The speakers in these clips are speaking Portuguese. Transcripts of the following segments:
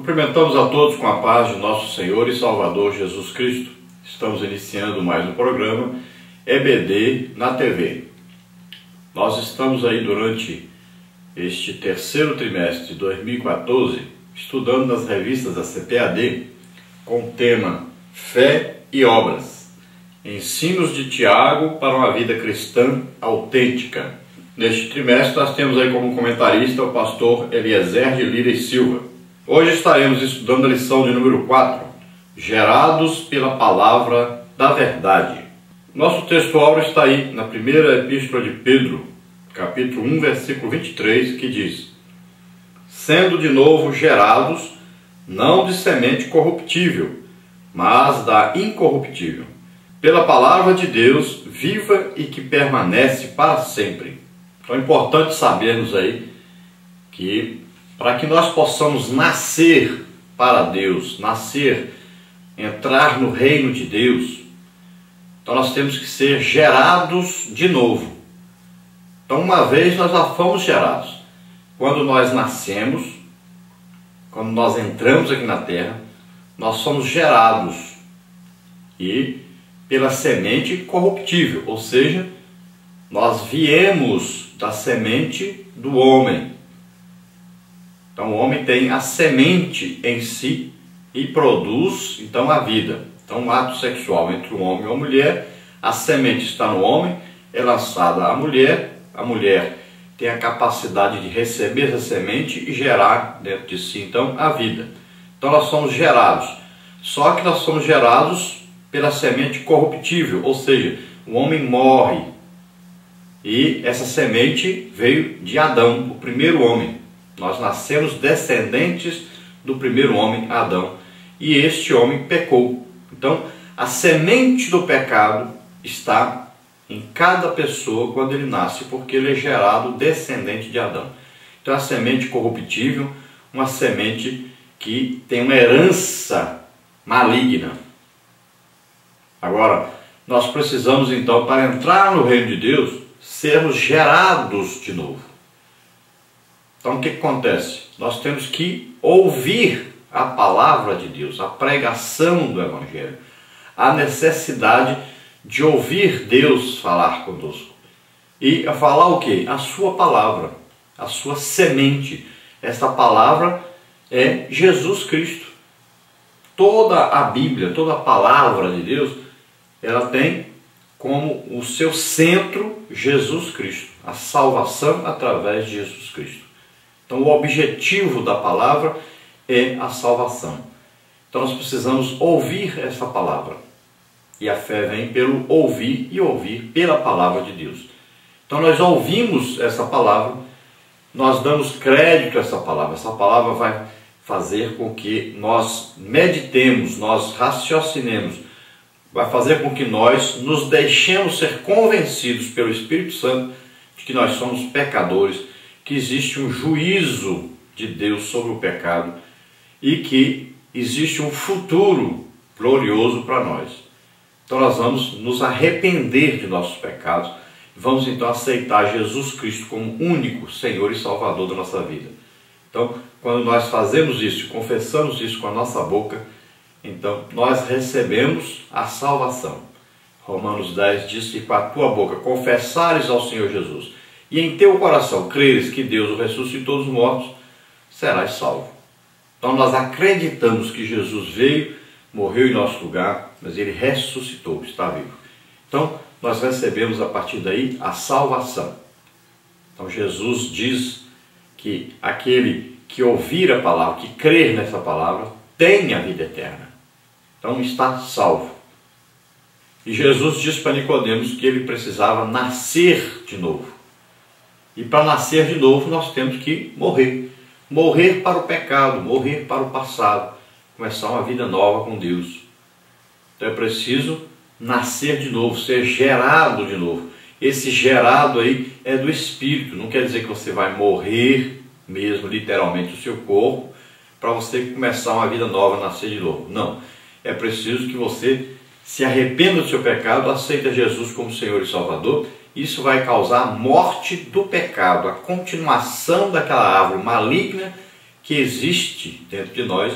Cumprimentamos a todos com a paz de nosso Senhor e Salvador Jesus Cristo. Estamos iniciando mais um programa EBD na TV. Nós estamos aí durante este terceiro trimestre de 2014 estudando nas revistas da CPAD com o tema Fé e Obras, ensinos de Tiago para uma vida cristã autêntica. Neste trimestre nós temos aí como comentarista o pastor Eliezer de Lira e Silva. Hoje estaremos estudando a lição de número 4, Gerados pela Palavra da Verdade. Nosso texto-áureo está aí na primeira epístola de Pedro, capítulo 1, versículo 23, que diz: sendo de novo gerados, não de semente corruptível, mas da incorruptível, pela palavra de Deus viva e que permanece para sempre. Então é importante sabermos aí que para que nós possamos nascer para Deus, entrar no reino de Deus, então nós temos que ser gerados de novo. Então uma vez nós já fomos gerados. Quando nós nascemos, quando nós entramos aqui na terra, nós somos gerados e pela semente corruptível, ou seja, nós viemos da semente do homem. Então o homem tem a semente em si e produz então a vida. Então um ato sexual entre um homem e uma mulher, a semente está no homem, é lançada à mulher, a mulher tem a capacidade de receber essa semente e gerar dentro de si então a vida. Então nós somos gerados, só que nós somos gerados pela semente corruptível, ou seja, o homem morre e essa semente veio de Adão, o primeiro homem. Nós nascemos descendentes do primeiro homem, Adão, e este homem pecou. Então, a semente do pecado está em cada pessoa quando ele nasce, porque ele é gerado descendente de Adão. Então, a semente corruptível, uma semente que tem uma herança maligna. Agora, nós precisamos então, para entrar no reino de Deus, sermos gerados de novo. Então o que acontece? Nós temos que ouvir a palavra de Deus, a pregação do Evangelho, a necessidade de ouvir Deus falar conosco. E a falar o quê? A sua palavra, a sua semente. Esta palavra é Jesus Cristo. Toda a Bíblia, toda a palavra de Deus, ela tem como o seu centro Jesus Cristo, a salvação através de Jesus Cristo. Então o objetivo da palavra é a salvação. Então nós precisamos ouvir essa palavra. E a fé vem pelo ouvir e ouvir pela palavra de Deus. Então nós ouvimos essa palavra, nós damos crédito a essa palavra. Essa palavra vai fazer com que nós meditemos, nós raciocinemos, vai fazer com que nós nos deixemos ser convencidos pelo Espírito Santo de que nós somos pecadores, que existe um juízo de Deus sobre o pecado e que existe um futuro glorioso para nós. Então nós vamos nos arrepender de nossos pecados, vamos então aceitar Jesus Cristo como único Senhor e Salvador da nossa vida. Então, quando nós fazemos isso, confessamos isso com a nossa boca, então nós recebemos a salvação. Romanos 10 diz que com a tua boca confessares ao Senhor Jesus e em teu coração creres que Deus o ressuscitou dos mortos, serás salvo. Então nós acreditamos que Jesus veio, morreu em nosso lugar, mas ele ressuscitou, está vivo. Então nós recebemos a partir daí a salvação. Então Jesus diz que aquele que ouvir a palavra, que crer nessa palavra, tem a vida eterna. Então está salvo. E Jesus diz para Nicodemos que ele precisava nascer de novo. E para nascer de novo nós temos que morrer. Morrer para o pecado, morrer para o passado. Começar uma vida nova com Deus. Então é preciso nascer de novo, ser gerado de novo. Esse gerado aí é do Espírito. Não quer dizer que você vai morrer mesmo, literalmente, o seu corpo, para você começar uma vida nova, nascer de novo. Não. É preciso que você se arrependa do seu pecado, aceita Jesus como Senhor e Salvador. Isso vai causar a morte do pecado, a continuação daquela árvore maligna que existe dentro de nós,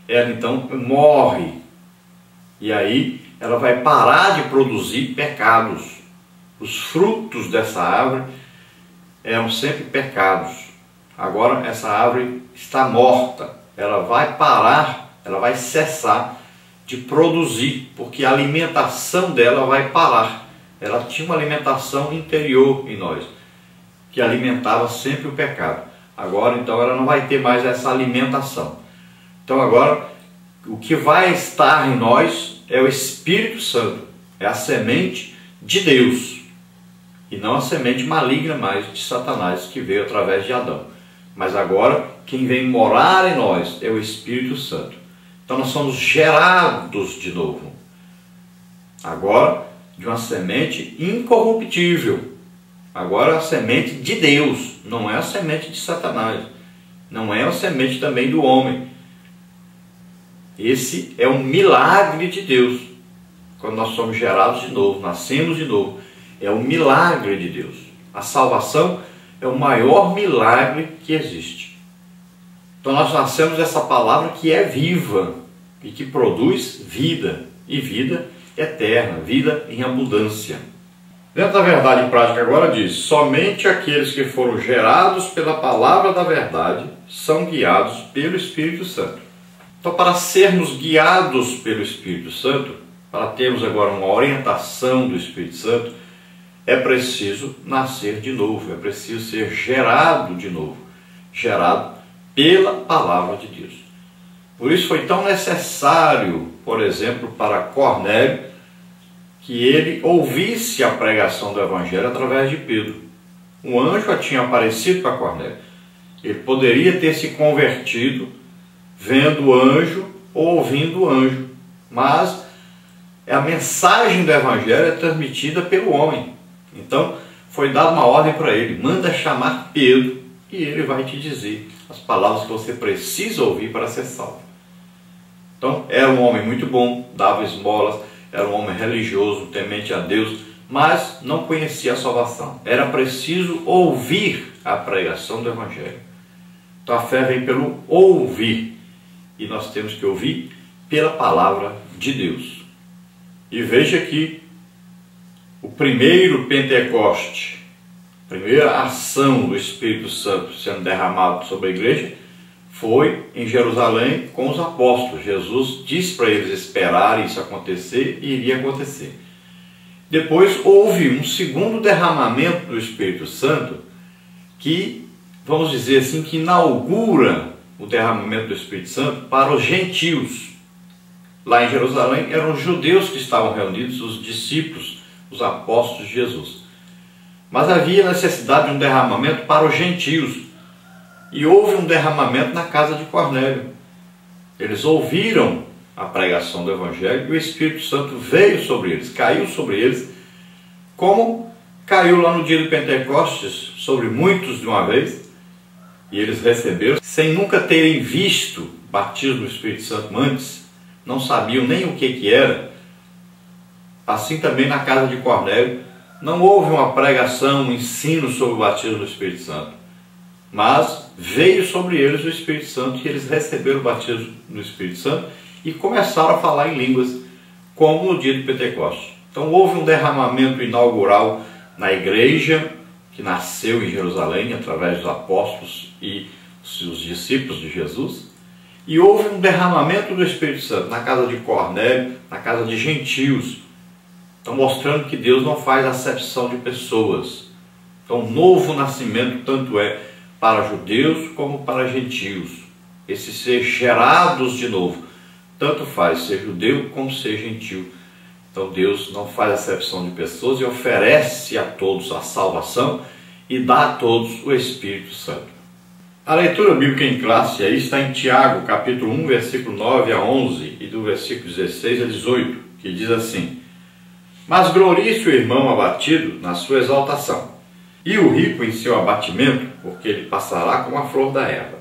ela então morre. E aí ela vai parar de produzir pecados. Os frutos dessa árvore eram sempre pecados. Agora essa árvore está morta. Ela vai parar, ela vai cessar de produzir, porque a alimentação dela vai parar. Ela tinha uma alimentação interior em nós, que alimentava sempre o pecado. Agora então ela não vai ter mais essa alimentação. Então agora o que vai estar em nós é o Espírito Santo, é a semente de Deus, e não a semente maligna mais de Satanás que veio através de Adão. Mas agora quem vem morar em nós é o Espírito Santo. Então nós somos gerados de novo, agora de uma semente incorruptível. Agora a semente de Deus, não é a semente de Satanás, não é a semente também do homem. Esse é um milagre de Deus. Quando nós somos gerados de novo, nascemos de novo, é um milagre de Deus. A salvação é o maior milagre que existe. Então nós nascemos dessa palavra que é viva e que produz vida, e vida eterna, vida em abundância. Dentro da verdade prática agora diz: somente aqueles que foram gerados pela palavra da verdade são guiados pelo Espírito Santo. Então, para sermos guiados pelo Espírito Santo, para termos agora uma orientação do Espírito Santo, é preciso nascer de novo, é preciso ser gerado de novo, gerado pela palavra de Deus. Por isso foi tão necessário, por exemplo, para Cornélio, que ele ouvisse a pregação do Evangelho através de Pedro. Um anjo já tinha aparecido para Cornélio. Ele poderia ter se convertido vendo o anjo ou ouvindo o anjo, mas a mensagem do Evangelho é transmitida pelo homem. Então foi dada uma ordem para ele: manda chamar Pedro e ele vai te dizer as palavras que você precisa ouvir para ser salvo. Então era um homem muito bom, dava esmolas, era um homem religioso, temente a Deus, mas não conhecia a salvação. Era preciso ouvir a pregação do Evangelho. Então a fé vem pelo ouvir, e nós temos que ouvir pela palavra de Deus. E veja que o primeiro Pentecoste, a primeira ação do Espírito Santo sendo derramado sobre a igreja, foi em Jerusalém com os apóstolos. Jesus disse para eles esperarem isso acontecer, e iria acontecer. Depois houve um segundo derramamento do Espírito Santo que, vamos dizer assim, que inaugura o derramamento do Espírito Santo para os gentios. Lá em Jerusalém eram os judeus que estavam reunidos, os discípulos, os apóstolos de Jesus. Mas havia necessidade de um derramamento para os gentios. E houve um derramamento na casa de Cornélio. Eles ouviram a pregação do Evangelho e o Espírito Santo veio sobre eles, caiu sobre eles, como caiu lá no dia do Pentecostes, sobre muitos de uma vez, e eles receberam, sem nunca terem visto batismo do Espírito Santo antes, não sabiam nem o que era. Assim também na casa de Cornélio, não houve uma pregação, um ensino sobre o batismo do Espírito Santo, mas veio sobre eles o Espírito Santo e eles receberam o batismo do Espírito Santo e começaram a falar em línguas, como no dia de Pentecostes. Então houve um derramamento inaugural na igreja, que nasceu em Jerusalém, através dos apóstolos e os discípulos de Jesus, e houve um derramamento do Espírito Santo na casa de Cornélio, na casa de gentios. Então mostrando que Deus não faz acepção de pessoas. Então o novo nascimento tanto é para judeus como para gentios. Esse ser gerados de novo, tanto faz ser judeu como ser gentio. Então Deus não faz acepção de pessoas e oferece a todos a salvação e dá a todos o Espírito Santo. A leitura bíblica em classe aí está em Tiago, capítulo 1, versículo 9 a 11 e do versículo 16 a 18, que diz assim: mas glorie-se o irmão abatido na sua exaltação, e o rico em seu abatimento, porque ele passará como a flor da erva.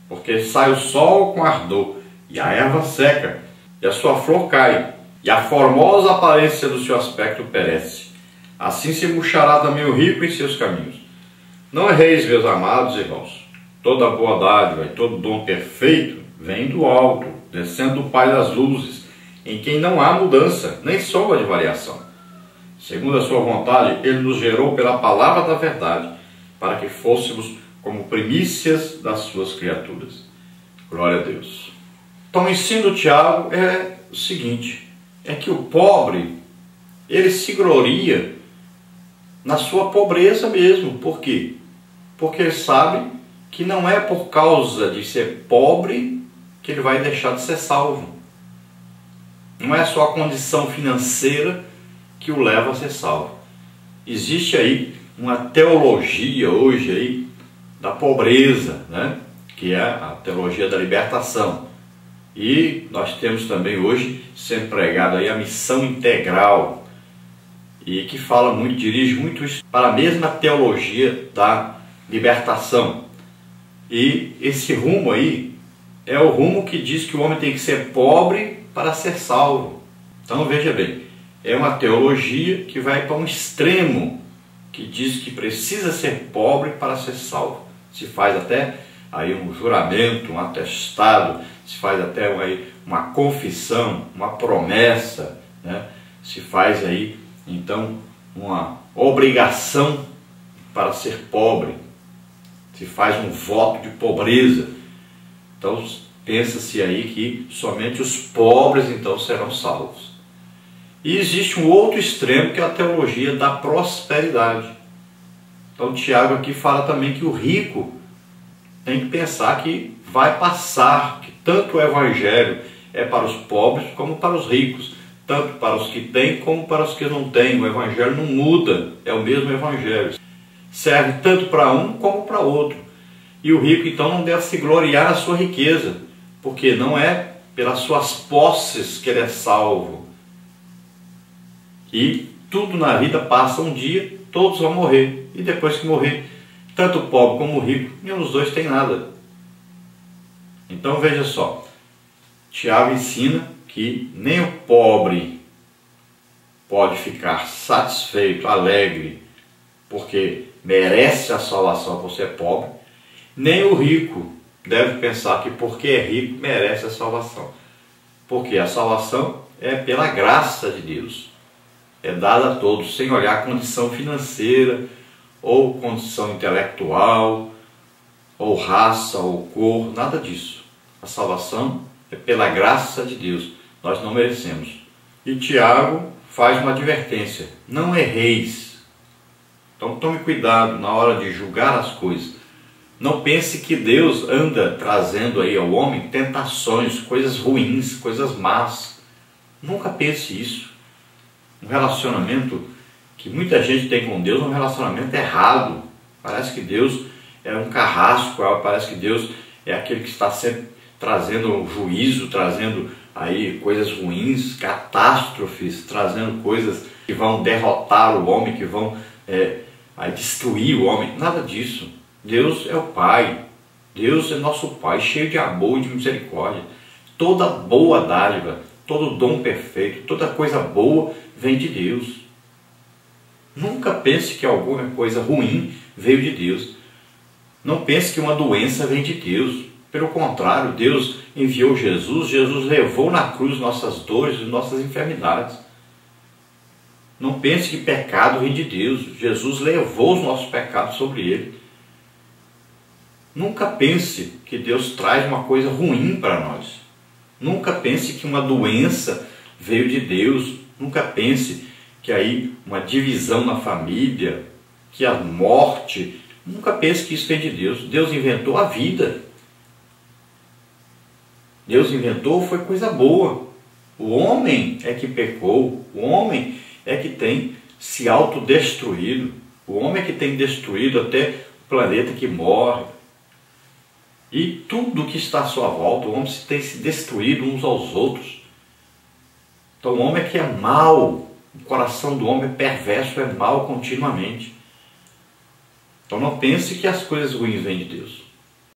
Porque sai o sol com ardor, e a erva seca, e a sua flor cai, e a formosa aparência do seu aspecto perece. Assim se murchará também o rico em seus caminhos. Não erreis, meus amados irmãos, toda boa dádiva e todo dom perfeito vem do alto, descendo do Pai das luzes, em quem não há mudança, nem sombra de variação. Segundo a sua vontade, ele nos gerou pela palavra da verdade, para que fôssemos como primícias das suas criaturas. Glória a Deus. Então o ensino do Tiago é o seguinte, é que o pobre, ele se gloria na sua pobreza mesmo. Por quê? Porque ele sabe que não é por causa de ser pobre que ele vai deixar de ser salvo. Não é só a condição financeira que o leva a ser salvo. Existe aí uma teologia hoje aí da pobreza, né? Que é a teologia da libertação. E nós temos também hoje sendo pregado aí a missão integral, e que fala muito, dirige muito isso para a mesma teologia da libertação. E esse rumo aí é o rumo que diz que o homem tem que ser pobre para ser salvo. Então veja bem, é uma teologia que vai para um extremo, que diz que precisa ser pobre para ser salvo. Se faz até aí um juramento, um atestado, se faz até uma confissão, uma promessa, né? Se faz aí então uma obrigação para ser pobre, se faz um voto de pobreza. Então pensa-se aí que somente os pobres então serão salvos. E existe um outro extremo que é a teologia da prosperidade. Então Tiago aqui fala também que o rico tem que pensar que vai passar, que tanto o evangelho é para os pobres como para os ricos, tanto para os que têm como para os que não têm. O evangelho não muda, é o mesmo evangelho. Serve tanto para um como para outro. E o rico então não deve se gloriar na sua riqueza, porque não é pelas suas posses que ele é salvo. E tudo na vida passa um dia, todos vão morrer. E depois que morrer, tanto o pobre como o rico, nenhum dos dois tem nada. Então veja só, Tiago ensina que nem o pobre pode ficar satisfeito, alegre, porque merece a salvação por ser pobre, nem o rico deve pensar que porque é rico merece a salvação. Porque a salvação é pela graça de Deus, é dada a todos, sem olhar a condição financeira, ou condição intelectual, ou raça, ou cor, nada disso. A salvação é pela graça de Deus, nós não merecemos. E Tiago faz uma advertência, não erreis. Então tome cuidado na hora de julgar as coisas. Não pense que Deus anda trazendo aí ao homem tentações, coisas ruins, coisas más. Nunca pense isso. Um relacionamento que muita gente tem com Deus é um relacionamento errado. Parece que Deus é um carrasco, parece que Deus é aquele que está sempre trazendo juízo, trazendo aí coisas ruins, catástrofes, trazendo coisas que vão derrotar o homem, que vão aí destruir o homem. Nada disso. Deus é o Pai. Deus é nosso Pai, cheio de amor e de misericórdia. Toda boa dádiva, todo dom perfeito, toda coisa boa vem de Deus. Nunca pense que alguma coisa ruim veio de Deus. Não pense que uma doença vem de Deus. Pelo contrário, Deus enviou Jesus. Jesus levou na cruz nossas dores e nossas enfermidades. Não pense que pecado vem de Deus. Jesus levou os nossos pecados sobre ele. Nunca pense que Deus traz uma coisa ruim para nós. Nunca pense que uma doença veio de Deus. Nunca pense que aí uma divisão na família, que a morte, nunca pense que isso vem de Deus. Deus inventou a vida. Deus inventou foi coisa boa. O homem é que pecou, o homem é que tem se autodestruído, o homem é que tem destruído até o planeta que morre. E tudo que está à sua volta, o homem tem se destruído uns aos outros. Então o homem é que é mau. O coração do homem é perverso, é mau continuamente. Então não pense que as coisas ruins vêm de Deus.